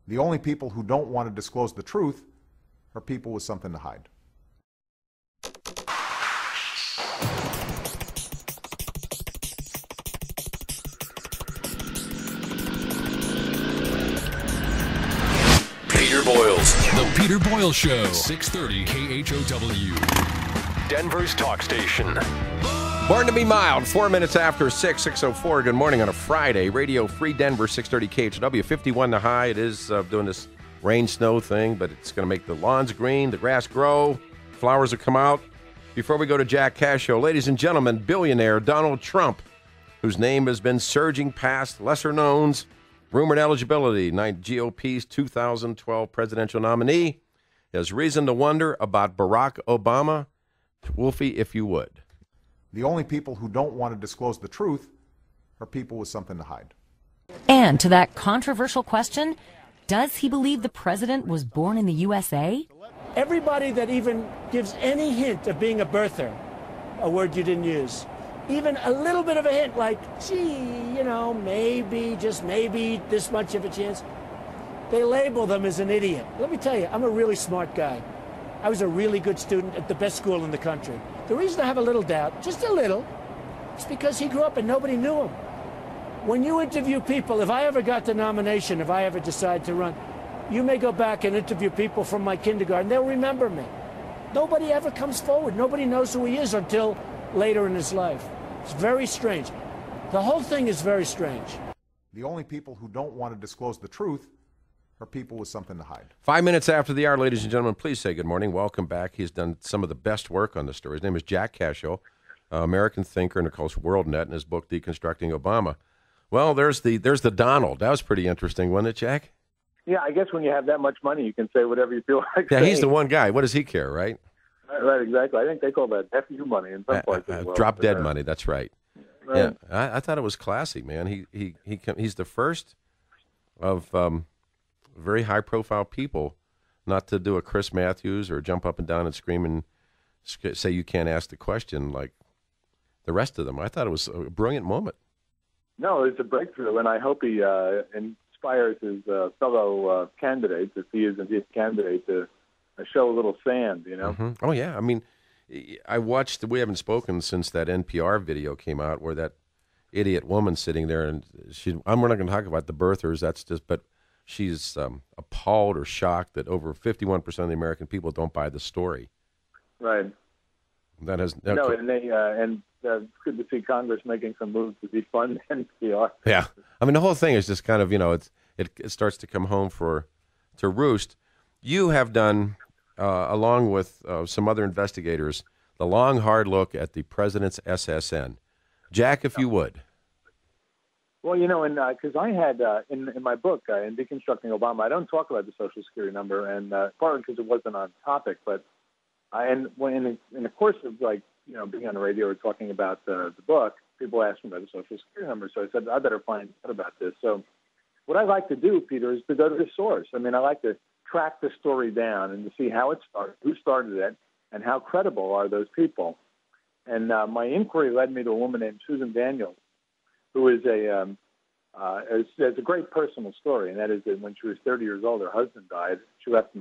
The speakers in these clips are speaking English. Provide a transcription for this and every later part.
The only people who don't want to disclose the truth are people with something to hide. Peter Boyles. The Peter Boyle Show. 630 KHOW. Denver's talk station. Born to be mild, 4 minutes after 6:04. Good morning on a Friday. Radio Free Denver, 630 KHOW. 51 the high. It is doing this rain, snow thing, but it's going to make the lawns green, the grass grow, flowers will come out. Before we go to Jack Cashill, ladies and gentlemen, billionaire Donald Trump, whose name has been surging past lesser knowns, rumored eligibility, GOP's 2012 presidential nominee, has reason to wonder about Barack Obama. Wolfie, if you would. The only people who don't want to disclose the truth are people with something to hide. And to that controversial question, does he believe the president was born in the USA? Everybody that even gives any hint of being a birther, a word you didn't use, even a little bit of a hint like, gee, maybe, just maybe this much of a chance, they label them as an idiot. Let me tell you, I'm a really smart guy. I was a really good student at the best school in the country. The reason I have a little doubt, just a little, is because he grew up and nobody knew him. When you interview people, if I ever got the nomination, if I ever decide to run, you may go back and interview people from my kindergarten. They'll remember me. Nobody ever comes forward. Nobody knows who he is until later in his life. It's very strange. The whole thing is very strange. The only people who don't want to disclose the truth are people with something to hide. 5 minutes after the hour, ladies and gentlemen, please say good morning. Welcome back. He's done some of the best work on this story. His name is Jack Cashill, American thinker and, of course, WorldNet, in his book, Deconstructing Obama. Well, there's the Donald. That was pretty interesting, wasn't it, Jack? Yeah, I guess when you have that much money, you can say whatever you feel like Yeah, saying. he's the one guy. What does he care, right? Right, exactly. I think they call that FU money in some parts as well. Drop dead money, that's right. Right. Yeah, I thought it was classy, man. He's the first of very high-profile people not to do a Chris Matthews or jump up and down and scream and say you can't ask the question like the rest of them. I thought it was a brilliant moment. No, it's a breakthrough, and I hope he inspires his fellow candidates, if he is indeed a candidate, to show a little sand, Mm-hmm. Oh, yeah. I mean, I watched, we haven't spoken since that NPR video came out where that idiot woman sitting there, and we're not going to talk about the birthers, but she's appalled or shocked that over 51% of the American people don't buy the story. Right. And it's good to see Congress making some moves to defund NPR. Yeah. I mean, the whole thing is just kind of, it starts to come home to roost. You have done, along with some other investigators, the long, hard look at the president's SSN. Jack, if you would. Well, because I had, in my book, in Deconstructing Obama, I don't talk about the Social Security number, and partly because it wasn't on topic, but in the course of, being on the radio or talking about the book, people asked me about the Social Security number, so I said, I better find out about this. So what I like to do, Peter, is to go to the source. I mean, I like to track the story down and to see how it started, who started it, and how credible are those people. And my inquiry led me to a woman named Susan Daniels, who is has a great personal story, and that is that when she was 30 years old, her husband died. She left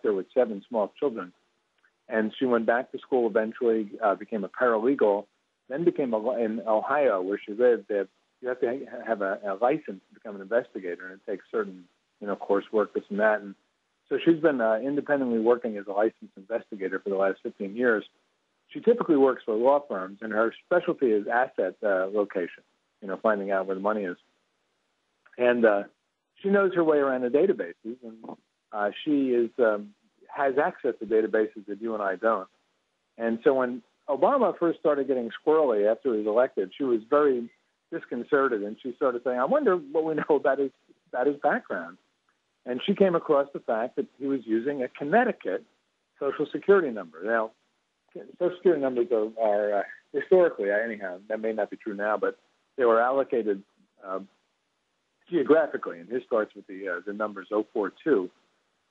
her with 7 small children, and she went back to school eventually, became a paralegal, then became in Ohio, where she lived. You have to have a license to become an investigator, and it takes certain, coursework, this and that. And so she's been independently working as a licensed investigator for the last 15 years. She typically works for law firms, and her specialty is asset location, finding out where the money is. And she knows her way around the databases, and she has access to databases that you and I don't. And so when Obama first started getting squirrely after he was elected, she was very disconcerted, and she started saying, I wonder what we know about his background. And she came across the fact that he was using a Connecticut Social Security number. Now, Social Security numbers are historically, anyhow, that may not be true now, but they were allocated geographically, and his starts with the numbers 042.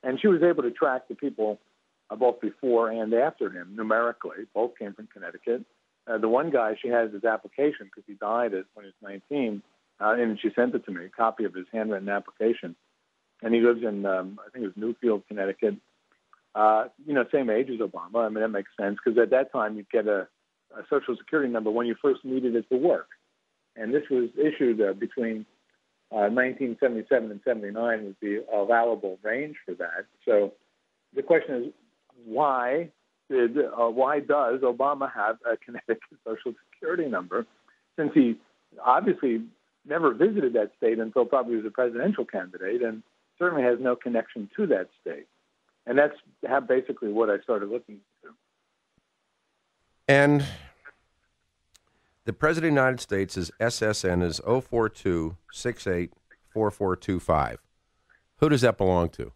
And she was able to track the people both before and after him numerically. Both came from Connecticut. The one guy, she has his application because he died when he was 19, and she sent it to me, a copy of his handwritten application. and he lives in, I think it was Newfield, Connecticut. Same age as Obama. I mean, that makes sense because at that time you'd get a Social Security number when you first needed it to work. And this was issued between 1977 and 79 was the allowable range for that. So the question is, why does Obama have a Connecticut Social Security number, since he obviously never visited that state until probably he was a presidential candidate, and certainly has no connection to that state. And that's basically what I started looking into. And the President of the United States' SSN is 042684425. Who does that belong to?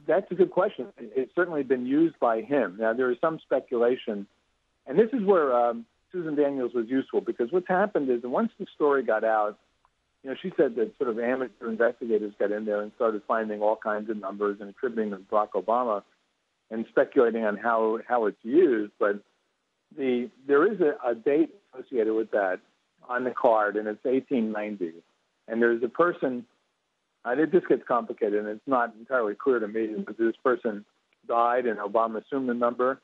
That's a good question. It's certainly been used by him. Now, there is some speculation, and this is where Susan Daniels was useful, because what's happened is that once the story got out, she said that sort of amateur investigators got in there and started finding all kinds of numbers and attributing them to Barack Obama and speculating on how it's used. But there is a date associated with that on the card, and it's 1890. And there's a person, this gets complicated, and it's not entirely clear to me, but this person died and Obama assumed the number,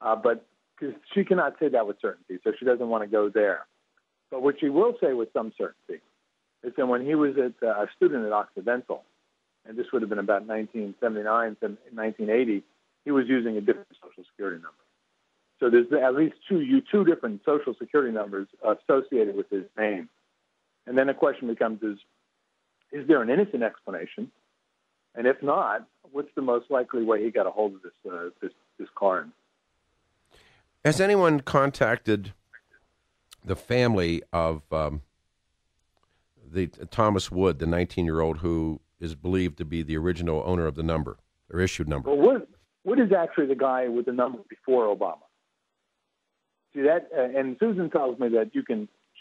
but because she cannot say that with certainty, so she doesn't want to go there. But what she will say with some certainty is that when he was a student at Occidental, and this would have been about 1979 to 1980, he was using a different Social Security number. So there's at least two different Social Security numbers associated with his name. And then the question becomes, is there an innocent explanation? And if not, what's the most likely way he got a hold of this card? Has anyone contacted the family of the Thomas Wood, the 19-year-old who is believed to be the original owner of the number or issued number? Well, Wood is actually the guy with the number before Obama. See that? And Susan tells me that she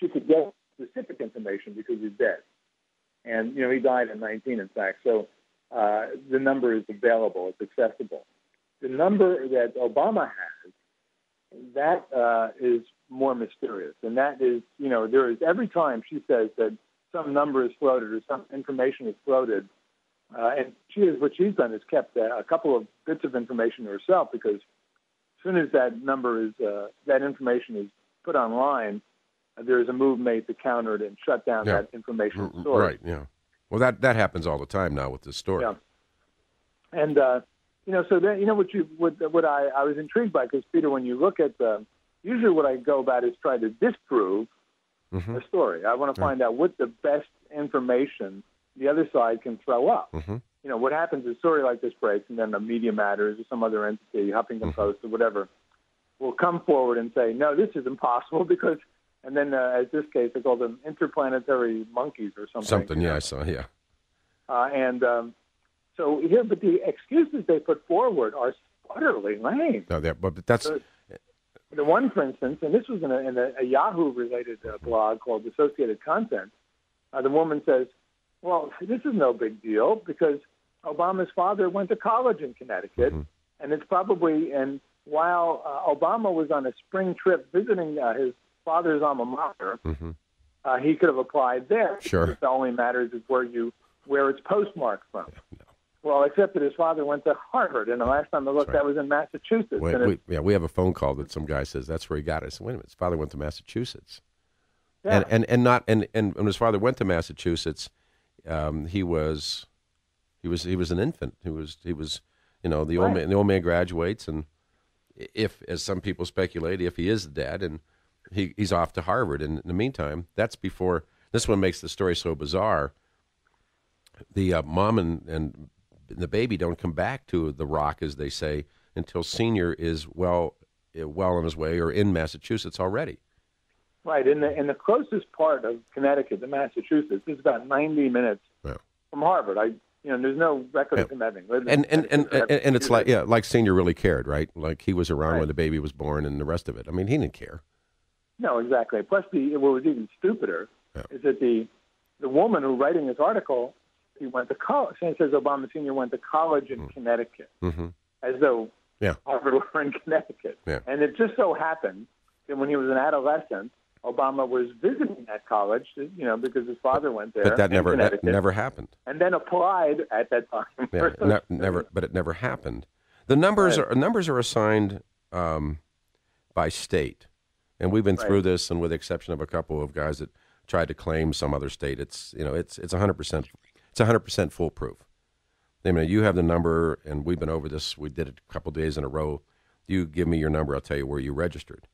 could get specific information because he's dead. And, he died at 19, in fact. So the number is available. It's accessible. The number that Obama has, that is more mysterious. And that is, there is every time she says that some number is floated or some information is floated, and what she's done is kept a couple of bits of information to herself, because as soon as that information is put online, there's a move made to counter it and shut down that information source. Right, yeah. Well, that happens all the time now with this story. Yeah. And, so then, what I was intrigued by, because, Peter, when you look at usually what I go about is try to disprove the story. I want to find out what the best information the other side can throw up. What happens is a story like this breaks, and then the Media Matters or some other entity, Huffington Post or whatever, will come forward and say, no, this is impossible because, and then as this case, they call them interplanetary monkeys or something. Something, yeah, I saw, yeah. So here, but the excuses they put forward are utterly lame. No, but that's... The one, for instance, and this was in a Yahoo-related blog called Associated Content, the woman says, well, this is no big deal because Obama's father went to college in Connecticut, and it's probably, and while Obama was on a spring trip visiting his father's alma mater, he could have applied there. Sure. It only matters is where it's postmarked from. Yeah, no. Well, except that his father went to Harvard, and the last time I looked, that was in Massachusetts. We have a phone call that some guy says that's where he got it. I said, wait a minute, his father went to Massachusetts. Yeah. And when his father went to Massachusetts, he was an infant. He was the old man graduates, and if, as some people speculate, if he is the dad, and he's off to Harvard. And in the meantime, that's before. This one makes the story so bizarre. The mom and the baby don't come back to the Rock, as they say, until Senior is well on his way or in Massachusetts already. Right, in the closest part of Connecticut to Massachusetts is about 90 minutes from Harvard. There's no record of him having lived. And it's like Senior really cared, right? Like he was around when the baby was born and the rest of it. I mean, he didn't care. No, exactly. Plus, what was even stupider is that the woman who writing this article, he went to college. It says Obama Senior went to college in Connecticut, as though Harvard were in Connecticut. Yeah. And it just so happened that when he was an adolescent, Obama was visiting that college, because his father went there. But that never happened. And then applied at that time. Yeah, never. But it never happened. The numbers are assigned by state, and we've been through this. And with the exception of a couple of guys that tried to claim some other state, it's 100%. It's 100% foolproof. I mean, you have the number, and we've been over this. We did it a couple of days in a row. You give me your number, I'll tell you where you registered.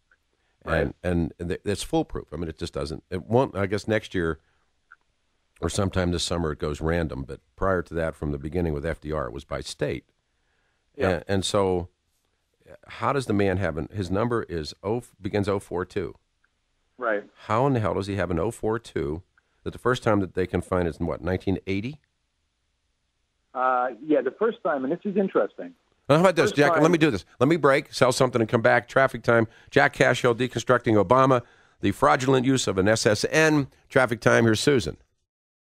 Right. And it's foolproof. I mean, it just doesn't. It won't. I guess next year or sometime this summer it goes random. But prior to that, from the beginning with FDR, it was by state. Yeah. And so, how does the man have his number begins 042? Right. How in the hell does he have an 042? That the first time that they can find is in what, 1980? Yeah, the first time, and this is interesting. How about this, Jack? Let me do this. Let me break, sell something, and come back. Traffic time. Jack Cashill, Deconstructing Obama, the fraudulent use of an SSN. Traffic time. Here's Susan.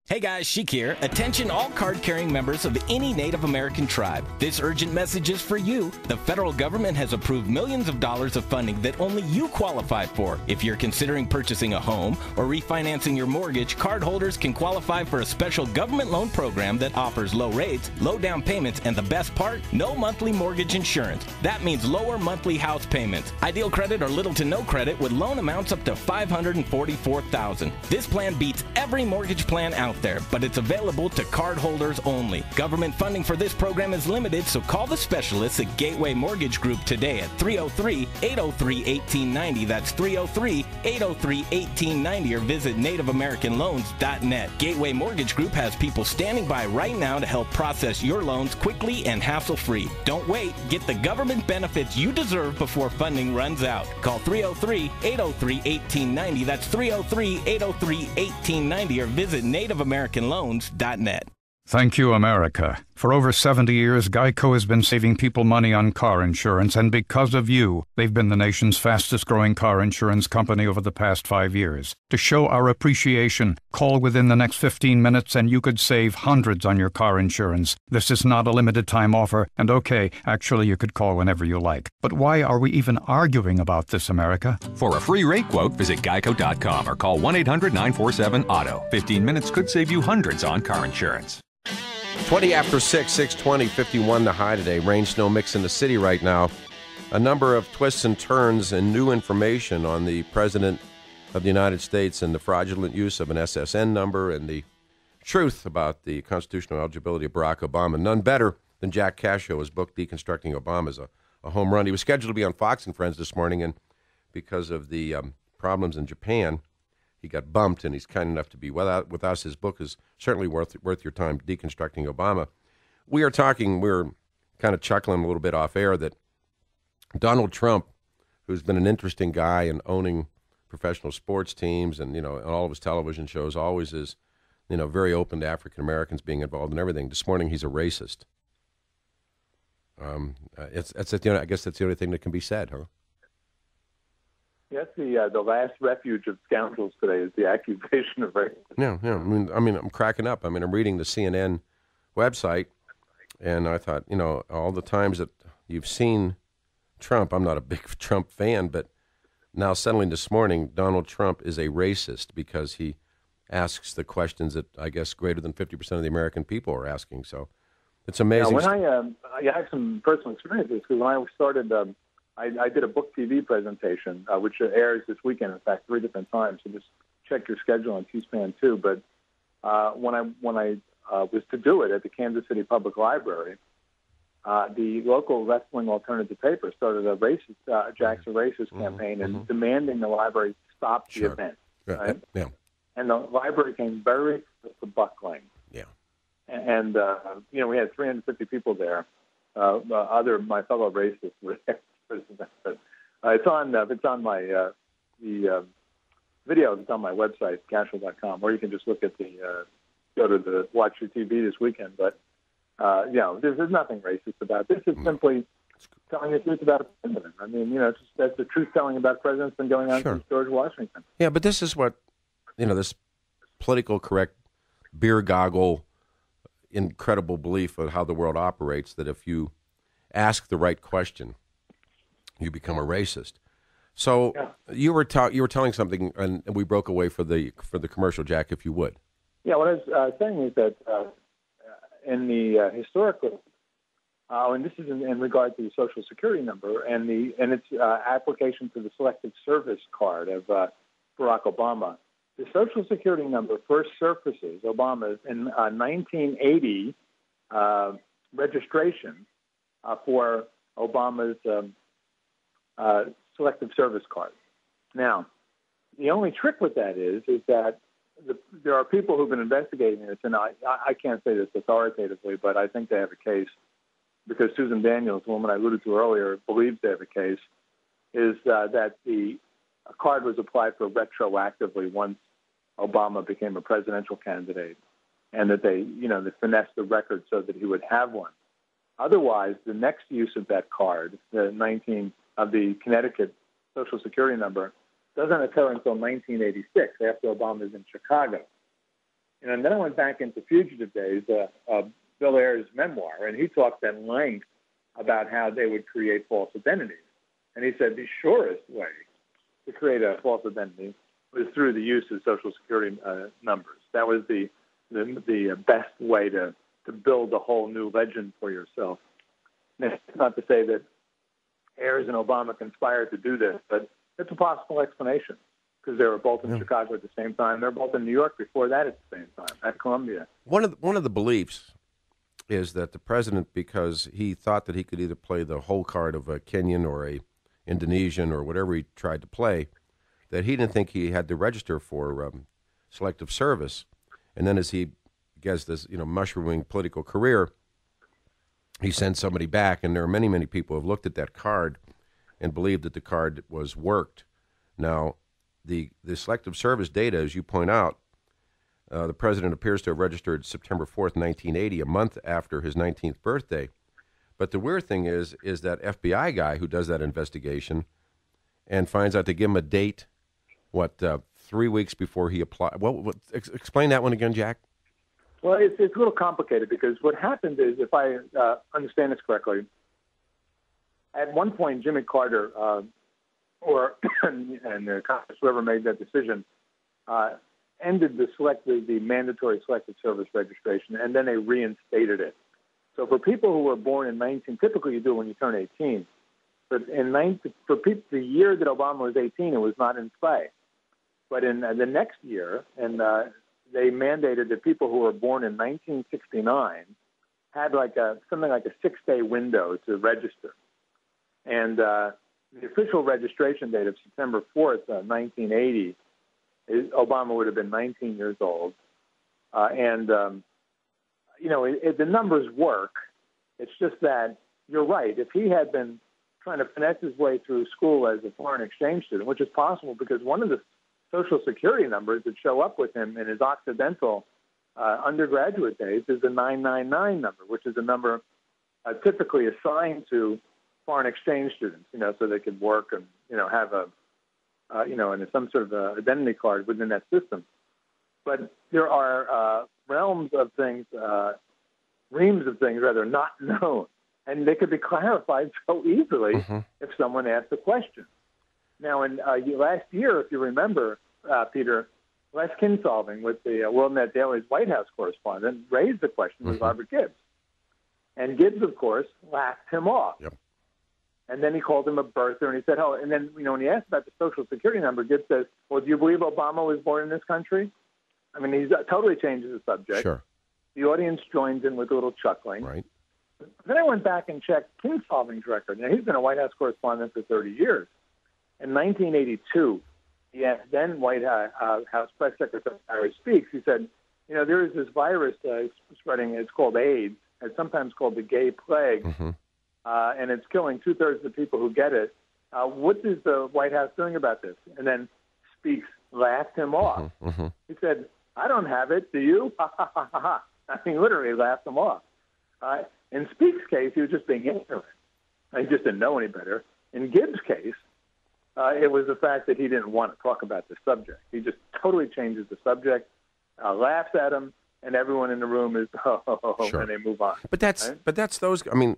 Hey guys, Sheik here. Attention all card-carrying members of any Native American tribe. This urgent message is for you. The federal government has approved millions of dollars of funding that only you qualify for. If you're considering purchasing a home or refinancing your mortgage, cardholders can qualify for a special government loan program that offers low rates, low down payments, and the best part, no monthly mortgage insurance. That means lower monthly house payments. Ideal credit or little to no credit with loan amounts up to $544,000. This plan beats every mortgage plan out there, but it's available to cardholders only. Government funding for this program is limited, so call the specialists at Gateway Mortgage Group today at 303-803-1890. That's 303-803-1890, or visit nativeamericanloans.net. Gateway Mortgage Group has people standing by right now to help process your loans quickly and hassle-free. Don't wait. Get the government benefits you deserve before funding runs out. Call 303-803-1890. That's 303-803-1890, or visit nativeamericanloans.net. Thank you, America. For over 70 years, Geico has been saving people money on car insurance, and because of you, they've been the nation's fastest-growing car insurance company over the past 5 years. To show our appreciation, call within the next 15 minutes and you could save hundreds on your car insurance. This is not a limited-time offer, and okay, actually you could call whenever you like. But why are we even arguing about this, America? For a free rate quote, visit geico.com or call 1-800-947-AUTO. 15 minutes could save you hundreds on car insurance. 20 after 6:20, 51 the high today. Rain, snow mix in the city right now. A number of twists and turns and new information on the President of the United States and the fraudulent use of an SSN number and the truth about the constitutional eligibility of Barack Obama. None better than Jack Cashill. His book, Deconstructing Obama, is a home run. He was scheduled to be on Fox and Friends this morning, and because of the problems in Japan, he got bumped, and he's kind enough to be with us. His book is certainly worth your time, Deconstructing Obama. We're kind of chuckling a little bit off air that Donald Trump, who's been an interesting guy in owning professional sports teams and, on all of his television shows, always is, very open to African Americans being involved in everything. This morning, he's a racist. I guess that's the only thing that can be said, huh? Yes, the last refuge of scoundrels today is the accusation of racism. Yeah. I mean, I'm cracking up. I mean, I'm reading the CNN website, and I thought, all the times that you've seen Trump, I'm not a big Trump fan, but now suddenly this morning, Donald Trump is a racist because he asks the questions that I guess greater than 50% of the American people are asking. So it's amazing. Now, when I have some personal experiences, because when I started, I did a book TV presentation, which airs this weekend, in fact, 3 different times. So just check your schedule on C-SPAN too. But when I was to do it at the Kansas City Public Library, the local left-wing alternative paper started a racist, Jack's a racist campaign and demanding the library stop the event. Right? Yeah. And the library came very close to buckling. Yeah. And we had 350 people there. My fellow racists were there. But it's on my the video. It's on my website, Cashill.com, or you can just look at go to the Watch Your TV this weekend. But there's nothing racist about this. It's simply telling the truth about a president. I mean, that's the truth telling about presidents been going on since George Washington. Yeah, but this is what this political correct beer goggle incredible belief of how the world operates, that if you ask the right question, you become a racist. So you were telling something, and we broke away for the commercial, Jack, if you would. Yeah, what I was saying is that in the historically, and this is in regard to the Social Security number and its application to the Selective Service Card of Barack Obama. The Social Security number first surfaces Obama's in 1980 registration for Obama's Selective Service Card. Now, the only trick with that is that there are people who've been investigating this, and I can't say this authoritatively, but I think they have a case, because Susan Daniels, the woman I alluded to earlier, believes they have a case, is that the card was applied for retroactively once Obama became a presidential candidate, and that they finessed the record so that he would have one. Otherwise, the next use of that card, the Connecticut Social Security number, doesn't occur until 1986, after Obama's in Chicago. And then I went back into fugitive days, Bill Ayers' memoir, and he talked at length about how they would create false identities. And he said the surest way to create a false identity was through the use of Social Security numbers. That was the best way to build a whole new legend for yourself. And it's not to say that Ayers and Obama conspired to do this, but it's a possible explanation, because they were both in Chicago at the same time. They're both in New York before that at the same time, at Columbia. One of the beliefs is that the president, because he thought that he could either play the whole card of a Kenyan or a Indonesian or whatever he tried to play, that he didn't think he had to register for Selective Service. And then as he gets this, mushrooming political career, he sent somebody back, and there are many, many people who have looked at that card and believed that the card was worked. Now, the Selective Service data, as you point out, the president appears to have registered September 4th, 1980, a month after his 19th birthday. But the weird thing is that FBI guy who does that investigation and finds out to give him a date, 3 weeks before he applied. Explain that one again, Jack. Well, it's a little complicated, because what happened is, if I understand this correctly, at one point Jimmy Carter and Congress, whoever made that decision, ended the mandatory Selective Service registration, and then they reinstated it. So for people who were born in typically you do it when you turn 18, but for people, the year that Obama was 18, it was not in play. But in the next year, and they mandated that people who were born in 1969 had something like a 6-day window to register. And the official registration date of September 4th, 1980, Obama would have been 19 years old. The numbers work. It's just that you're right. If he had been trying to finesse his way through school as a foreign exchange student, which is possible, because one of the Social Security numbers that show up with him in his Occidental undergraduate days is the 999 number, which is a number typically assigned to foreign exchange students, so they could work and, have and some sort of identity card within that system. But there are reams of things rather, not known, and they could be clarified so easily if someone asked a question. Now, in last year, if you remember, Peter, Les Kinsolving with the WorldNet Daily's White House correspondent raised the question with Robert Gibbs. And Gibbs, of course, laughed him off. Yep. And then he called him a birther, and he said, and then, when he asked about the Social Security number, Gibbs says, well, do you believe Obama was born in this country? I mean, he totally changes the subject. Sure. The audience joins in with a little chuckling. Right. Then I went back and checked Kinsolving's record. Now, he's been a White House correspondent for 30 years. In 1982, he asked then White House Press Secretary Harry Speaks, he said, there is this virus spreading, it's called AIDS, it's sometimes called the gay plague, and it's killing 2/3 of the people who get it. What is the White House doing about this? And then Speaks laughed him off. He said, I don't have it, do you? Ha, ha, ha, ha, ha. I mean, literally laughed him off. In Speaks' case, he was just being ignorant. He just didn't know any better. In Gibbs' case, it was the fact that he didn't want to talk about the subject. He just totally changes the subject, laughs at him, and everyone in the room is, sure. And they move on. But that's those, I mean,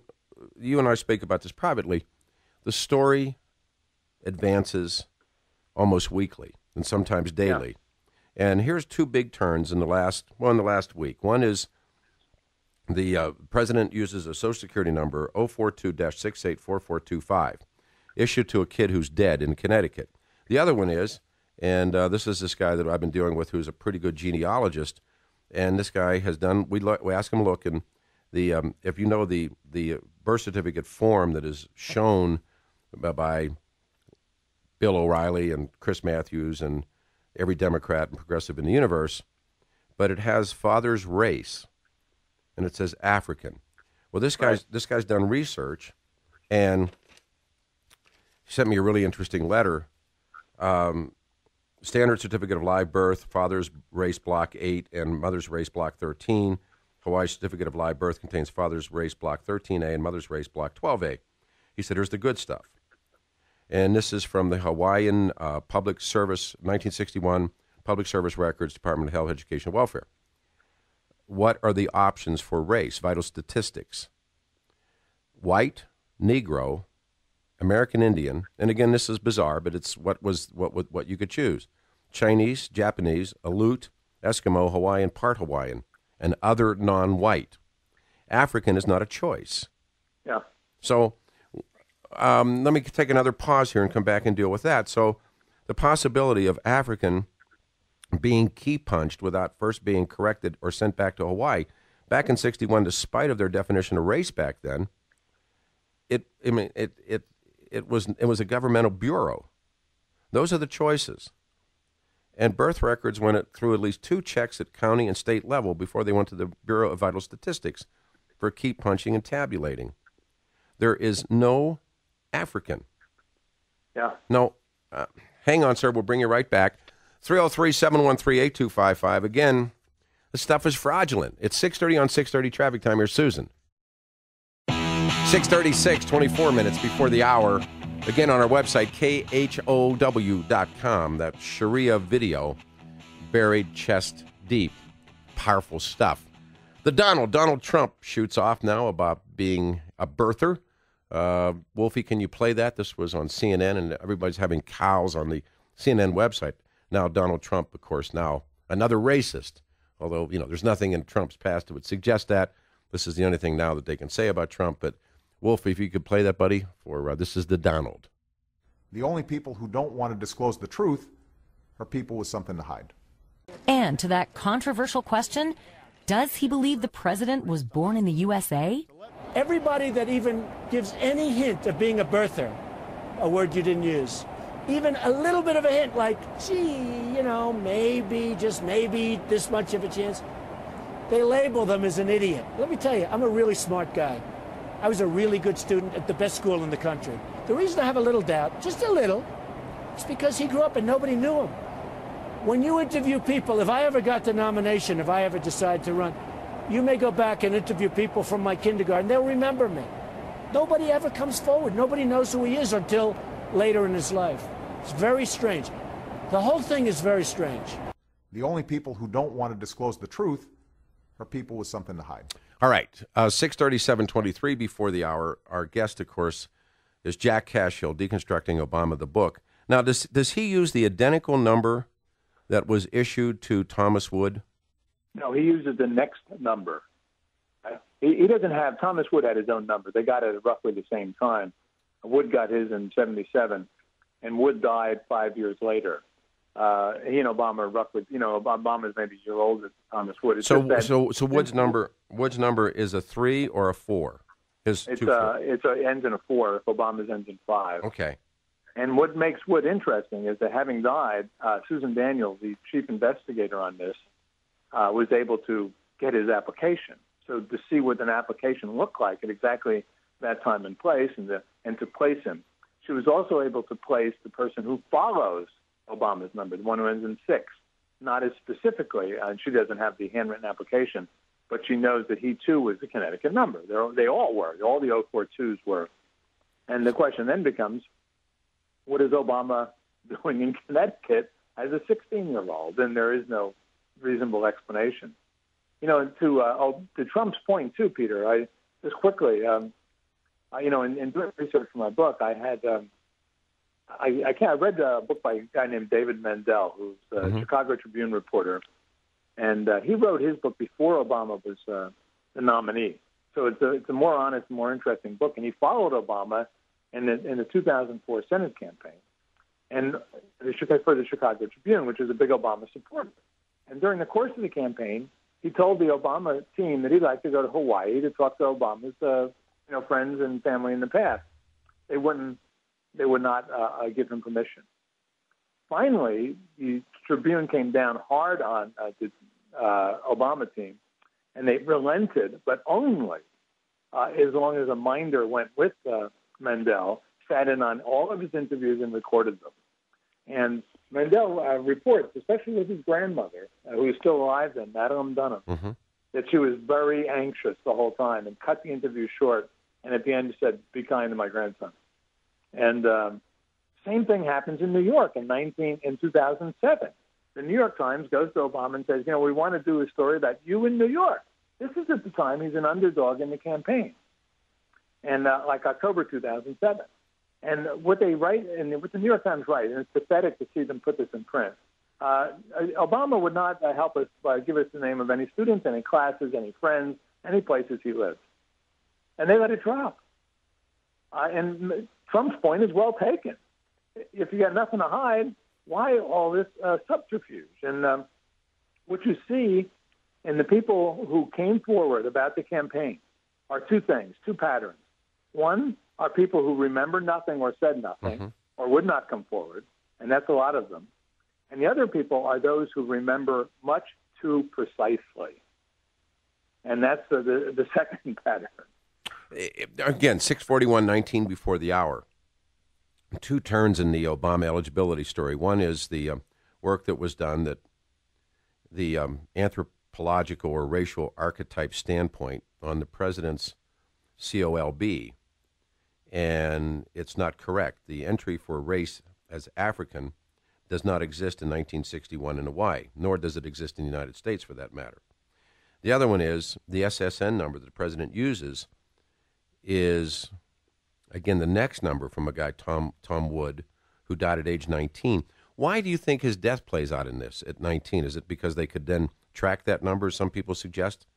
you and I speak about this privately. The story advances almost weekly and sometimes daily. Yeah. And here's two big turns in the last week. One is the president uses a Social Security number 042-684425, issued to a kid who's dead in Connecticut. The other one is, and this is this guy that I've been dealing with who's a pretty good genealogist, and this guy has done, we ask him to look, and the if you know the birth certificate form that is shown by Bill O'Reilly and Chris Matthews and every Democrat and progressive in the universe, but it has father's race, and it says African. Well, this guy's done research, and he sent me a really interesting letter. Standard certificate of live birth, father's race block 8 and mother's race block 13. Hawaii certificate of live birth contains father's race block 13A and mother's race block 12A. He said, here's the good stuff. And this is from the Hawaiian Public Service, 1961, Public Service Records, Department of Health, Education, and Welfare. What are the options for race? Vital statistics. White, Negro, American Indian, and again, this is bizarre, but it's what you could choose. Chinese, Japanese, Aleut, Eskimo, Hawaiian, part Hawaiian, and other non-white. African is not a choice. Yeah. So let me take another pause here and come back and deal with that. So the possibility of African being key punched without first being corrected or sent back to Hawaii, back in 61, despite of their definition of race back then, it was a governmental bureau. Those are the choices. And birth records went through at least 2 checks at county and state level before they went to the Bureau of Vital Statistics for key punching and tabulating. There is no African. Yeah. No. Hang on, sir. We'll bring you right back. 303-713-8255. Again, this stuff is fraudulent. It's 6:30 on 6:30 traffic time. Here's Susan. 6:36, 24 minutes before the hour. Again, on our website, KHOW.com. That Sharia video, buried chest deep. Powerful stuff. Donald Trump shoots off now about being a birther. Wolfie, can you play that? This was on CNN, and everybody's having cows on the CNN website. Now, Donald Trump, of course, now another racist. Although, there's nothing in Trump's past that would suggest that. This is the only thing now that they can say about Trump. But, Wolfie, if you could play that, buddy, for this is the Donald. The only people who don't want to disclose the truth are people with something to hide. And to that controversial question, does he believe the president was born in the USA? Everybody that even gives any hint of being a birther, a word you didn't use, even a little bit of a hint like, gee, maybe, just maybe this much of a chance, they label them as an idiot. Let me tell you, I'm a really smart guy. I was a really good student at the best school in the country. The reason I have a little doubt, just a little, is because he grew up and nobody knew him. When you interview people, if I ever got the nomination, if I ever decide to run, you may go back and interview people from my kindergarten. They'll remember me. Nobody ever comes forward. Nobody knows who he is until later in his life. It's very strange. The whole thing is very strange. The only people who don't want to disclose the truth are people with something to hide. All right, 6:37:23 before the hour. Our guest, of course, is Jack Cashill, Deconstructing Obama, the book. Now, does he use the identical number that was issued to Thomas Wood? No, he uses the next number. He doesn't have, Thomas Wood had his own number. They got it at roughly the same time. Wood got his in 77, and Wood died 5 years later. He and Obama are roughly, Obama's maybe a year older than Thomas Wood. So Wood's number is a 3 or a 4? It ends in a 4 if Obama's ends in 5. Okay. And what makes Wood interesting is that having died, Susan Daniels, the chief investigator on this, was able to get his application. So to see what an application looked like at exactly that time and place, and to place him. She was also able to place the person who follows Obama's number, the one who ends in 6, not as specifically, and she doesn't have the handwritten application, but she knows that he too was the Connecticut number. They all were. All the 042s were. And the question then becomes, what is Obama doing in Connecticut as a 16-year-old? And there is no reasonable explanation. To Trump's point too, Peter, I just quickly, in doing research for my book, I had I read a book by a guy named David Mendel, who's a Chicago Tribune reporter, and he wrote his book before Obama was the nominee. So it's a more honest, more interesting book, and he followed Obama in the 2004 Senate campaign, and for the Chicago Tribune, which is a big Obama supporter. And during the course of the campaign, he told the Obama team that he'd like to go to Hawaii to talk to Obama's friends and family in the past. They would not give him permission. Finally, the Tribune came down hard on the Obama team, and they relented, but only as long as a minder went with Mendel, sat in on all of his interviews and recorded them. And Mendel reports, especially with his grandmother, who is still alive then, Madeleine Dunham, that she was very anxious the whole time and cut the interview short, and at the end said, "Be kind to my grandson." And same thing happens in New York in 2007. The New York Times goes to Obama and says, we want to do a story about you in New York. This is at the time he's an underdog in the campaign. And like October 2007. And what they write, and what the New York Times write, and it's pathetic to see them put this in print, Obama would not help us give us the name of any students, any classes, any friends, any places he lives. And they let it drop. And Trump's point is well taken. If you got nothing to hide, why all this subterfuge? And what you see in the people who came forward about the campaign are two things, two patterns. One are people who remember nothing or said nothing or would not come forward, and that's a lot of them. And the other people are those who remember much too precisely. And that's the second pattern. Again, 6:41:19 before the hour. Two turns in the Obama eligibility story. One is the work that was done that the anthropological or racial archetype standpoint on the president's COLB, and it's not correct. The entry for race as African does not exist in 1961 in Hawaii, nor does it exist in the United States for that matter. The other one is the SSN number that the president uses is, again, the next number from a guy, Tom Wood, who died at age 19. Why do you think his death plays out in this at 19? Is it because they could then track that number, some people suggest?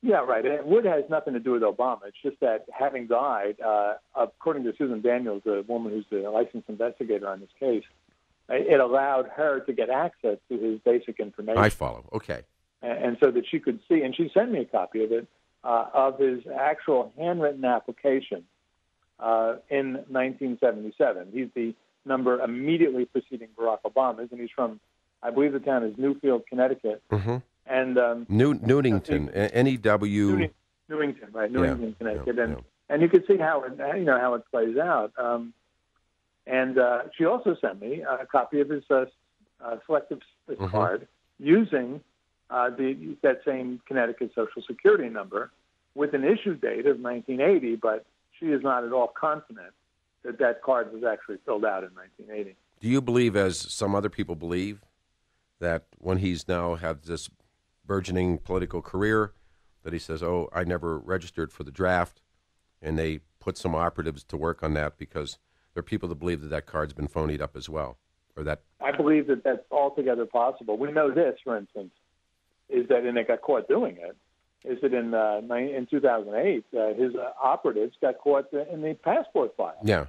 Yeah, right. And Wood has nothing to do with Obama. It's just that having died, according to Susan Daniels, the woman who's the licensed investigator on this case, it allowed her to get access to his basic information. I follow. Okay. And so that she could see, and she sent me a copy of it, of his actual handwritten application in 1977. He's the number immediately preceding Barack Obama's, and he's from, I believe the town is Newfield, Connecticut. And Newington, N-E-W. Newington, right? Newington, Connecticut, and you can see how it plays out. And she also sent me a copy of his selective card using that same Connecticut Social Security number with an issue date of 1980, but she is not at all confident that card was actually filled out in 1980. Do you believe, as some other people believe, that when he's now had this burgeoning political career, that he says, "Oh, I never registered for the draft," and they put some operatives to work on that because there are people that believe that card's been phonied up as well, or that? I believe that that's altogether possible. We know this, for instance, is that, and they got caught doing it, is that in 2008, his operatives got caught in the passport file. Yeah.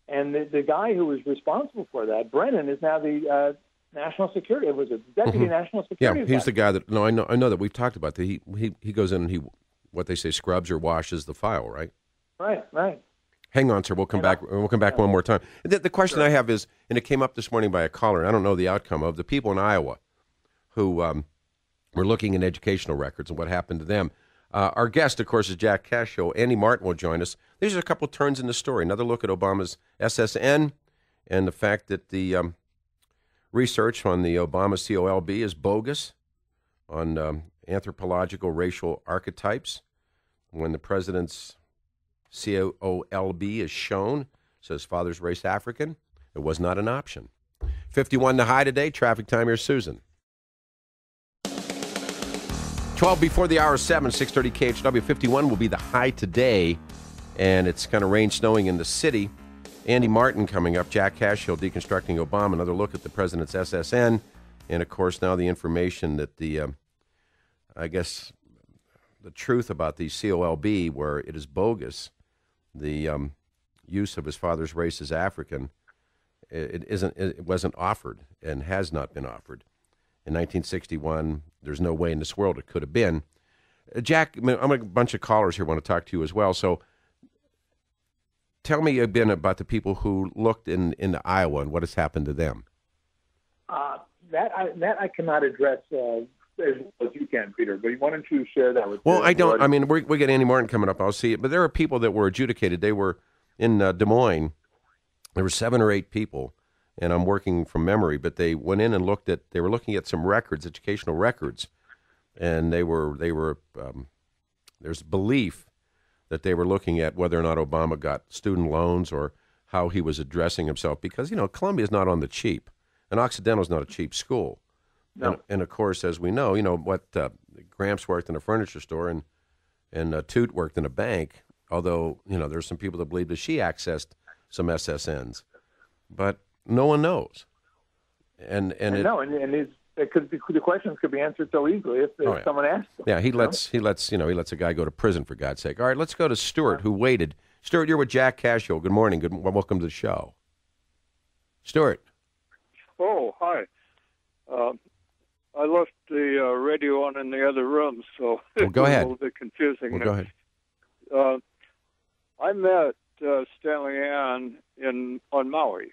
And the guy who was responsible for that, Brennan, is now the national security. It was a deputy national security. Yeah, he's the guy that. No, I know that we've talked about that. He goes in and he, what they say, scrubs or washes the file, right? Right. Hang on, sir. We'll come back. We'll come back one more time. The question I have is, and it came up this morning by a caller. And I don't know the outcome of the people in Iowa who were looking in educational records and what happened to them. Our guest, of course, is Jack Cashill. Andy Martin will join us. These are a couple of turns in the story. Another look at Obama's SSN and the fact that the research on the Obama COLB is bogus on anthropological racial archetypes. When the president's COLB is shown, says father's race African, it was not an option. 51 to high today. Traffic time. Here's Susan. 12 before the hour 7, 6:30 KHW. 51 will be the high today, and it's kind of rain snowing in the city. Andy Martin coming up. Jack Cashill, Deconstructing Obama. Another look at the president's SSN. And, of course, now the information that the truth about the COLB, where it is bogus, the use of his father's race as African, it wasn't offered and has not been offered. In 1961, there's no way in this world it could have been. Jack, I'm a bunch of callers here want to talk to you as well. So tell me a bit about the people who looked into Iowa and what has happened to them. That I cannot address as well as you can, Peter. But why don't you share that with? Well, I don't. I mean, we get Andy Martin coming up. I'll see it. But there are people that were adjudicated. They were in Des Moines. There were 7 or 8 people, and I'm working from memory. But they went in and looked at. They were looking at some records, educational records, and they were. There's belief that they were looking at whether or not Obama got student loans or how he was addressing himself, because Columbia is not on the cheap. And Occidental is not a cheap school. No. And of course, as we know, Gramps worked in a furniture store and Toot worked in a bank, although, there's some people that believe that she accessed some SSNs. But no one knows. The questions could be answered so easily if someone asked them. Yeah, he lets a guy go to prison, for God's sake. All right, let's go to Stuart, who waited. Stuart, you're with Jack Cashill. Good morning. Welcome to the show. Stuart. Oh, hi. I left the radio on in the other room, so well, go ahead. A little bit confusing. Well, go ahead. I met Stanley Ann on Maui.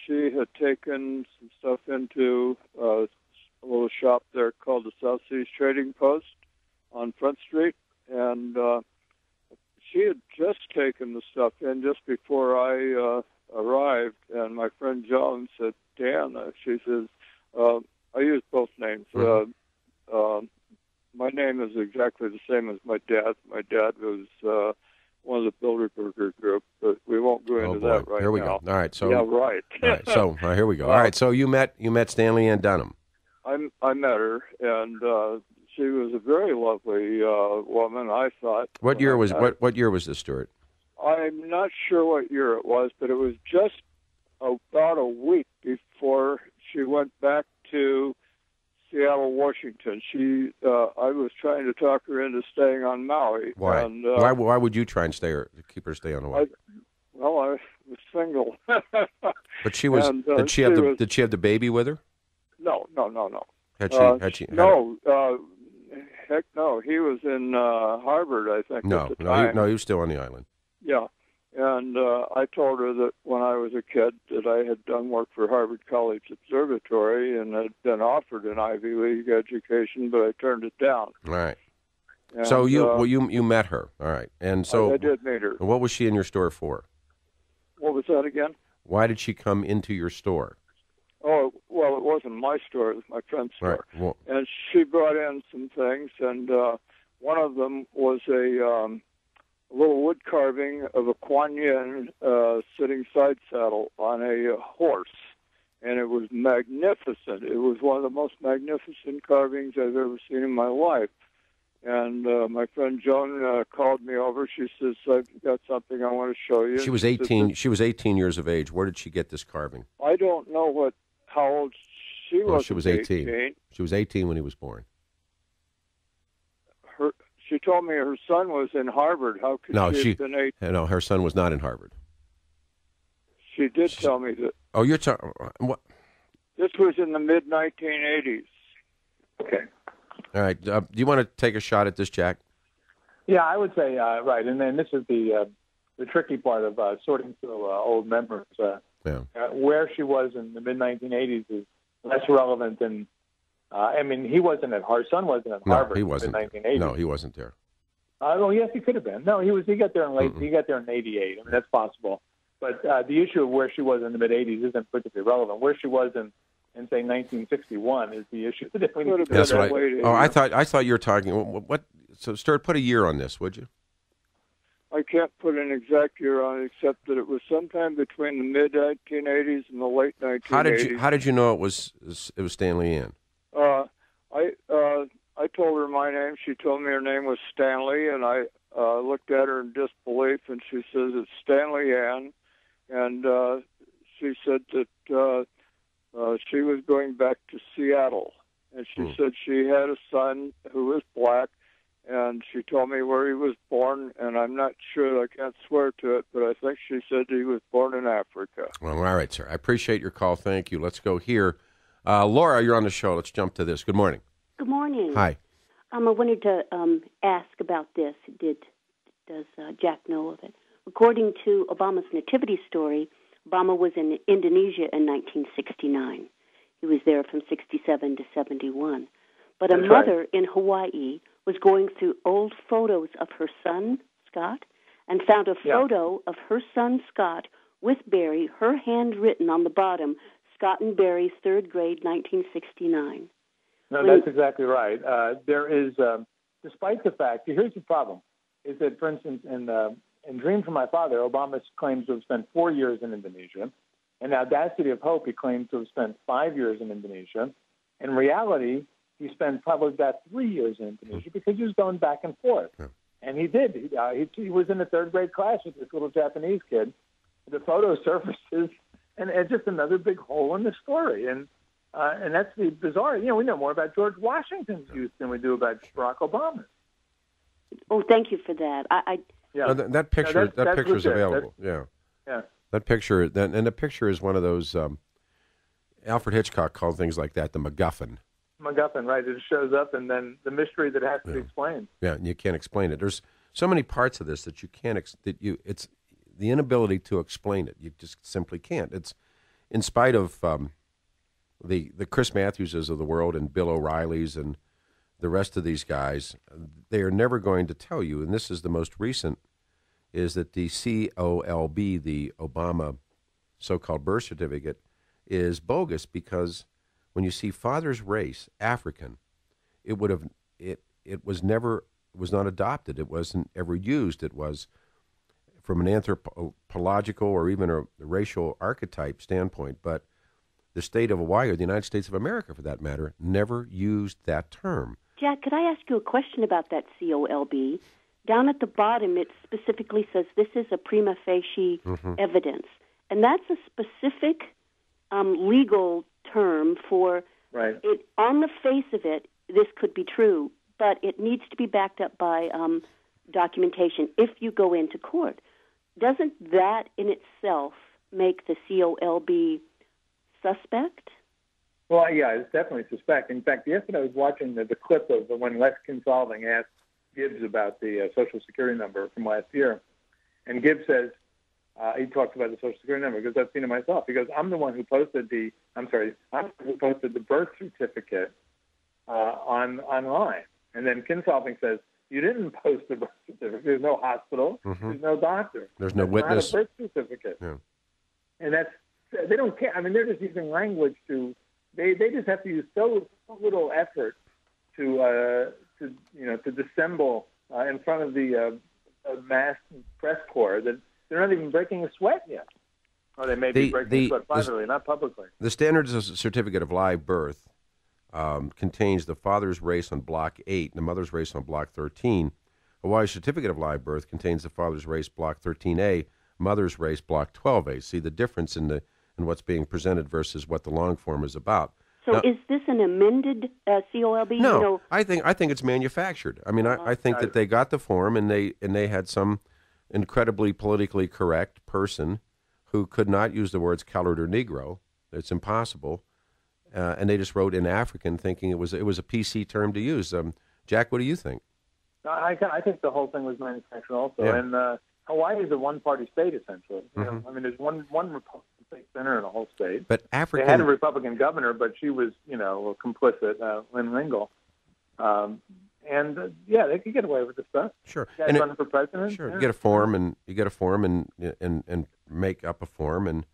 She had taken some stuff into a little shop there called the South Seas Trading Post on Front Street, and she had just taken the stuff in just before I arrived, and my friend Joan said, Dan, she says, I use both names. My name is exactly the same as my dad. My dad was one of the Bilderberger group, but we won't go into that right now. Here we go. All right. So yeah, right. All right. So here we go. All right. So you met Stanley Ann Dunham. I met her, and she was a very lovely woman, I thought. What year was this, Stuart? I'm not sure what year it was, but it was just about a week before she went back to Seattle, Washington. I was trying to talk her into staying on Maui. Why? And, why would you try and keep her stay on Hawaii? I was single. But she was. And, did she have the baby with her? No. Had she? No. Heck no. He was in Harvard, I think. At the time. He was still on the island. Yeah. And I told her that when I was a kid that I had done work for Harvard College Observatory and had been offered an Ivy League education, but I turned it down. All right. And, so you met her. All right. And so I did meet her. What was she in your store for? What was that again? Why did she come into your store? Oh, well, it wasn't my store. It was my friend's store. Right. Well, and she brought in some things, and one of them was a little wood carving of a Kuan Yin sitting side saddle on a horse. And it was magnificent. It was one of the most magnificent carvings I've ever seen in my life. And my friend Joan called me over. She says, I've got something I want to show you. She was 18. She was 18 years of age. Where did she get this carving? I don't know how old she was. She was 18. She was 18 when he was born. She told me her son was in Harvard. How could she have been 18? No, her son was not in Harvard. She did tell me that. Oh, you're talking what? This was in the mid-1980s. Okay. All right. Do you want to take a shot at this, Jack? Yeah, I would say right. And then this is the tricky part of sorting through old memories. Where she was in the mid-1980s is less relevant than. He wasn't at Harvard. Son wasn't at Harvard. No, he wasn't. In the 1980s. No, he wasn't there. Oh, yes, he could have been. No, he was. He got there in late. He got there in '88. I mean, that's possible. But the issue of where she was in the mid '80s isn't particularly relevant. Where she was in say 1961 is the issue. That's right. I thought you were talking. What? So, Stuart, put a year on this, would you? I can't put an exact year on it, except that it was sometime between the mid 1980s and the late 1980s. How did you know it was Stanley Ann? I told her my name. She told me her name was Stanley, and I looked at her in disbelief, and she says, it's Stanley Ann, and she said that she was going back to Seattle, and she said she had a son who was black, and she told me where he was born, and I'm not sure, I can't swear to it, but I think she said he was born in Africa. Well, all right, sir. I appreciate your call. Thank you. Let's go here. Laura, you're on the show. Let's jump to this. Good morning. Good morning. Hi. I wanted to ask about this. Does Jack know of it? According to Obama's nativity story, Obama was in Indonesia in 1969. He was there from 67 to 71. But a mother in Hawaii was going through old photos of her son, Scott, and found a photo of her son, Scott, with Barry, her handwritten on the bottom, Scott and Barry's third grade, 1969. No, that's exactly right. There is, despite the fact, here's the problem, is that, for instance, in Dream from My Father, Obama claims to have spent 4 years in Indonesia. In Audacity of Hope, he claims to have spent 5 years in Indonesia. In reality, he spent probably about 3 years in Indonesia because he was going back and forth. Yeah. And he did. He was in the third grade class with this little Japanese kid. The photo surfaces, and it's just another big hole in the story. And that's the bizarre. You know, we know more about George Washington's youth than we do about Barack Obama's. Oh, thank you for that. Yeah. That picture, that picture's available. Yeah. That picture, and the picture is one of those. Alfred Hitchcock called things like that the MacGuffin. MacGuffin, right? It shows up, and then the mystery that has to be explained. Yeah, and you can't explain it. There's so many parts of this that you can't. It's the inability to explain it. You just simply can't. It's in spite of the Chris Matthewses of the world and Bill O'Reillys and the rest of these guys. They are never going to tell you. And this is the most recent. Is that the COLB, the Obama so-called birth certificate, is bogus because when you see father's race, African, it was not adopted. It wasn't ever used. It was from an anthropological or even a racial archetype standpoint. But the state of Hawaii, or the United States of America for that matter, never used that term. Jack, could I ask you a question about that COLB? Down at the bottom, it specifically says this is a prima facie evidence. And that's a specific legal term for it. On the face of it, this could be true, but it needs to be backed up by documentation if you go into court. Doesn't that in itself make the COLB suspect? Well, yeah, it's definitely suspect. In fact, yesterday I was watching the clip of when Les Kinsolving asked Gibbs about the Social Security number from last year. And Gibbs says, he talks about the Social Security number because I've seen it myself. He goes, I'm the one who posted the birth certificate online. And then Kinsolving says, you didn't post the birth certificate. There's no hospital. There's no doctor. There's no witness. Not a birth certificate. Yeah. And they don't care. I mean, they're just using language they just have to use so little effort to dissemble in front of the mass press corps that they're not even breaking a sweat yet. Or they may be breaking a sweat privately, not publicly. The Standards Certificate of Live Birth contains the father's race on Block 8 and the mother's race on Block 13. Hawaii's Certificate of Live Birth contains the father's race Block 13A, mother's race Block 12A. See the difference in what's being presented versus what the long form is about. So is this an amended COLB? No, I think it's manufactured. I mean, I think that they got the form and they had some incredibly politically correct person who could not use the words colored or Negro. It's impossible, and they just wrote in African, thinking it was a PC term to use. Jack, what do you think? I think the whole thing was manufactured also, and Hawaii is a one-party state essentially. You know? I mean, there's one Republican state senator in the whole state. But African, they had a Republican governor, but she was, complicit, Lynn Ringel. They could get away with this stuff. Sure. And running for president. Sure. You get a form and make up a form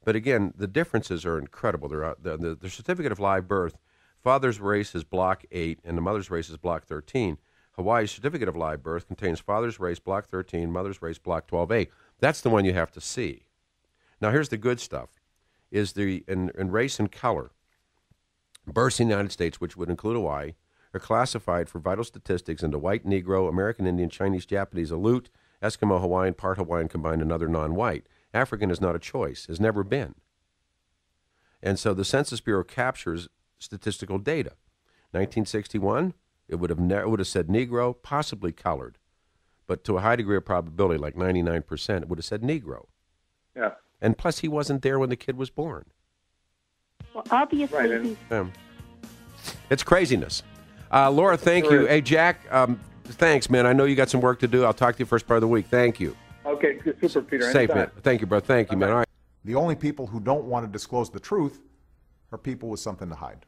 but again, the differences are incredible. The Certificate of Live Birth, father's race is Block 8 and the mother's race is Block 13. Hawaii's Certificate of Live Birth contains father's race Block 13, mother's race Block 12A. That's the one you have to see. Now, here's the good stuff: is in race and color, births in the United States, which would include Hawaii, are classified for vital statistics into white, Negro, American Indian, Chinese, Japanese, Aleut, Eskimo, Hawaiian, part Hawaiian combined, and other non-white. African is not a choice, has never been. And so the Census Bureau captures statistical data. 1961, it would have said Negro, possibly colored. But to a high degree of probability, like 99%, it would have said Negro. Yeah. And plus, he wasn't there when the kid was born. Well, obviously, Right, it's craziness. Laura, thank you. Hey, Jack, thanks, man. I know you got some work to do. I'll talk to you first part of the week. Thank you. Okay, super, Peter. Safe, Anytime. man. Thank you, bro. Thank you, man. All right. The only people who don't want to disclose the truth are people with something to hide.